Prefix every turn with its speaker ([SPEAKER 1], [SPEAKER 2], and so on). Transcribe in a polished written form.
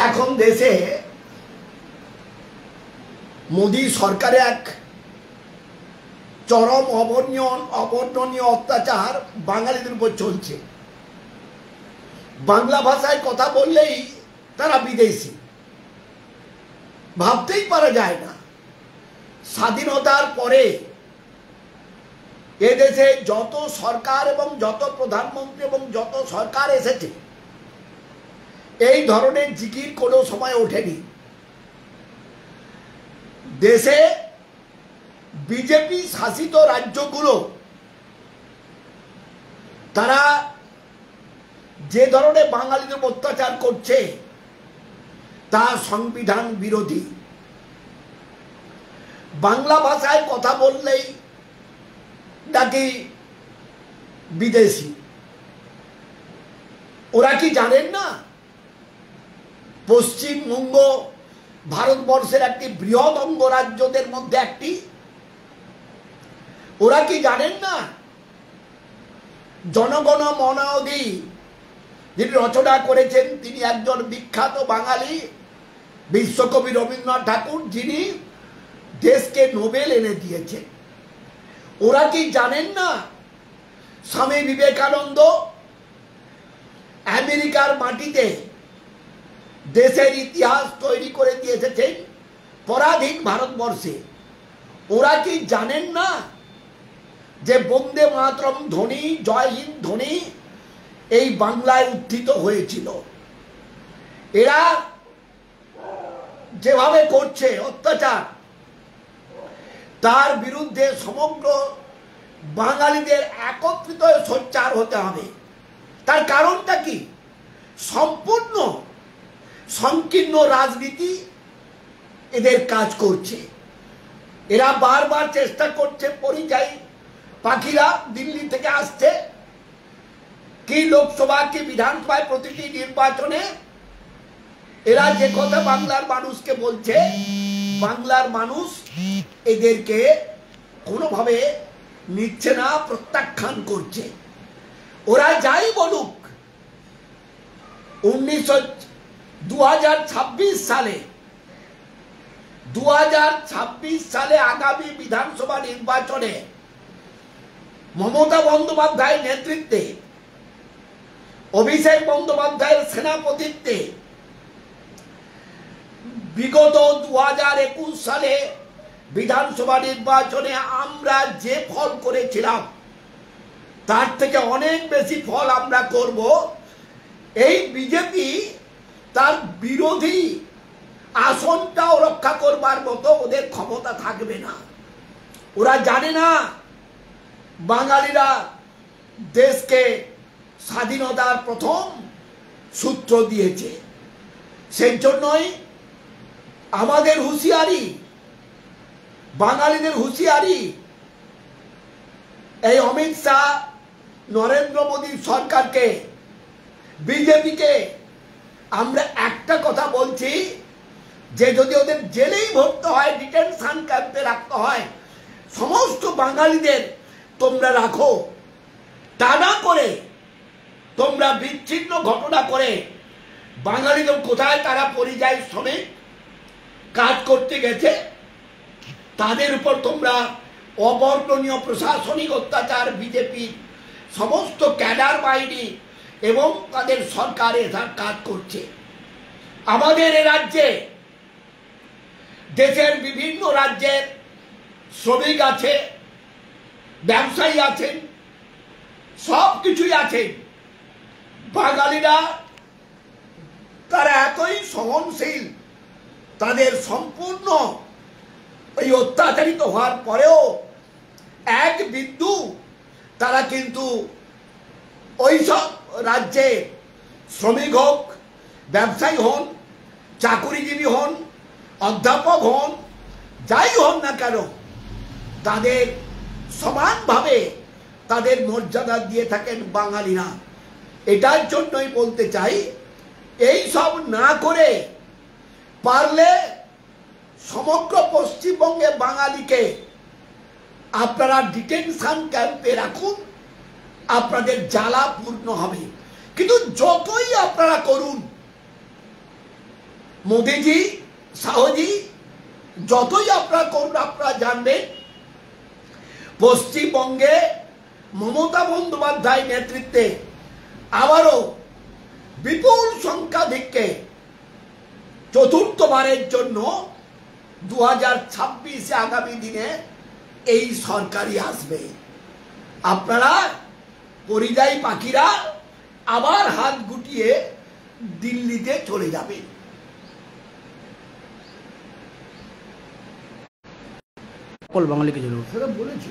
[SPEAKER 1] এখন দেশে মোদী সরকারে এক চরম অবর্ণনীয় অত্যাচার বাঙালিদের উপর চলছে। বাংলা ভাষায় কথা বললেই তারা বিদেশি, ভাবতেই পারা যায় না। স্বাধীনতার পরে এদেশে যত সরকার এবং যত প্রধানমন্ত্রী এবং যত সরকার এসেছে, এই ধরনের জিকির কোনো সময় ওঠেনি। দেশে বিজেপি শাসিত রাজ্যগুলো তারা যে ধরনের বাঙালিদের অত্যাচার করছে তা সংবিধান বিরোধী। বাংলা ভাষায় কথা বললেই নাকি বিদেশি। ওরা কি জানেন না পশ্চিমবঙ্গ ভারতবর্ষের একটি বৃহৎ অঙ্গরাজ্যদের মধ্যে একটি? ওরা কি জানেন না জনগণ মন অধি যিনি রচনা করেছেন তিনি একজন বিখ্যাত বাঙালি বিশ্বকবি রবীন্দ্রনাথ ঠাকুর, যিনি দেশকে নোবেল এনে দিয়েছেন? ওরা কি জানেন না স্বামী বিবেকানন্দ আমেরিকার মাটিতে দেশের ইতিহাস তৈরি করে দিয়ে এসেছেন পরাধীন ভারতবর্ষে? ওরা কি জানেন না যে বন্দে মাতরম ধ্বনি, জয় হিন্দ ধ্বনি এই বাংলায় উত্থিত হয়েছিল? এরা যেভাবে করছে অত্যাচার, তার বিরুদ্ধে সমগ্র বাঙালিদের একত্রিত হয়ে সোচ্চার হতে হবে। তার কারণটা কি? সম্পূর্ণ সংকীর্ণ রাজনীতি এদের কাজ করছে। এরা বারবার চেষ্টা করছে, পরিযায়ী পাখিরা দিল্লি থেকে আসছে, কি লোকসভা কি বিধানসভায় প্রতিটি নির্বাচনে এরা যে কথা বাংলার মানুষকে বলছে, বাংলার মানুষ এদেরকে কোনোভাবে নিচ্ছে না, প্রত্যাখ্যান করছে। ওরা যাই বলুক, 2026 সালে আগামী বিধানসভা নির্বাচনে মমতা বন্দ্যোপাধ্যায়ের নেতৃত্বে, অভিষেক বন্দ্যোপাধ্যায়ের সেনাপতিত্বে বিগত 2021 সালে বিধানসভা নির্বাচনে আমরা যে ফল করেছিলাম তার থেকে অনেক বেশি ফল আমরা করব। এই বিজেপি তার বিরোধী আসনটাও রক্ষা করবার মতো ওদের ক্ষমতা থাকবে না। ওরা জানে না বাঙালিরা দেশকে স্বাধীনতার প্রথম সূত্র দিয়েছে। সেই জন্যই আমাদের হুঁশিয়ারি, বাঙালিদের হুঁশিয়ারি, এই অমিত শাহ, নরেন্দ্র মোদী সরকারকে, বিজেপিকে আমরা একটা কথা বলছি যে যদি ওদের জেলেই ভরতে হয়, ডিটেনশন ক্যাম্পে রাখতে হয়, সমস্ত বাঙালিদের তোমরা রাখো। তা না করে তোমরা বিচ্ছিন্ন ঘটনা করে বাঙালিদের কোথায় তারা পরিযায়ী শ্রমিক কাজ করতে গেছে তাদের উপর তোমরা অবর্ণনীয় প্রশাসনিক অত্যাচার বিজেপির সমস্ত ক্যাডার বাহিনী এবং তাদের সরকার এসব কাজ করছে। আমাদের এ রাজ্যে, দেশের বিভিন্ন রাজ্যের শ্রমিক আছে, ব্যবসায়ী আছেন, সব কিছুই আছেন। বাঙালিরা তারা এতই সহনশীল, তাদের সম্পূর্ণ ওই অত্যাচারিত হওয়ার পরেও এক বিন্দু তারা কিন্তু ওই সব রাজ্যে শ্রমিক হোক, ব্যবসায়ী হন, চাকুরিজীবী হন, অধ্যাপক হন, যাই হন না কেন, তাদের সমানভাবে তাদের মর্যাদা দিয়ে থাকেন বাঙালিরা। এটার জন্যই বলতে চাই, এই সব না করে পারলে সমগ্র পশ্চিমবঙ্গে বাঙালিকে আপনারা ডিটেনশন ক্যাম্পে রাখুন, আপনাদের জ্বালা পূর্ণ হবে। কিন্তু যতই আপনারা করুন, মোদিজি, শাহজি, যতই আপনারা করুন, আপনারা জানবেন পশ্চিমবঙ্গে মমতা বন্দ্যোপাধ্যায় নেতৃত্বে আবারও বিপুল সংখ্যাধিক্যে চতুর্থবারের জন্য 2026 আগামী দিনে এই সরকারই আসবে। আপনারা পরিযায়ী পাখিরা আবার হাত গুটিয়ে দিল্লিতে চলে যাবেন।
[SPEAKER 2] সকল বাঙালিকে জন্য
[SPEAKER 1] সেটা বলেছি।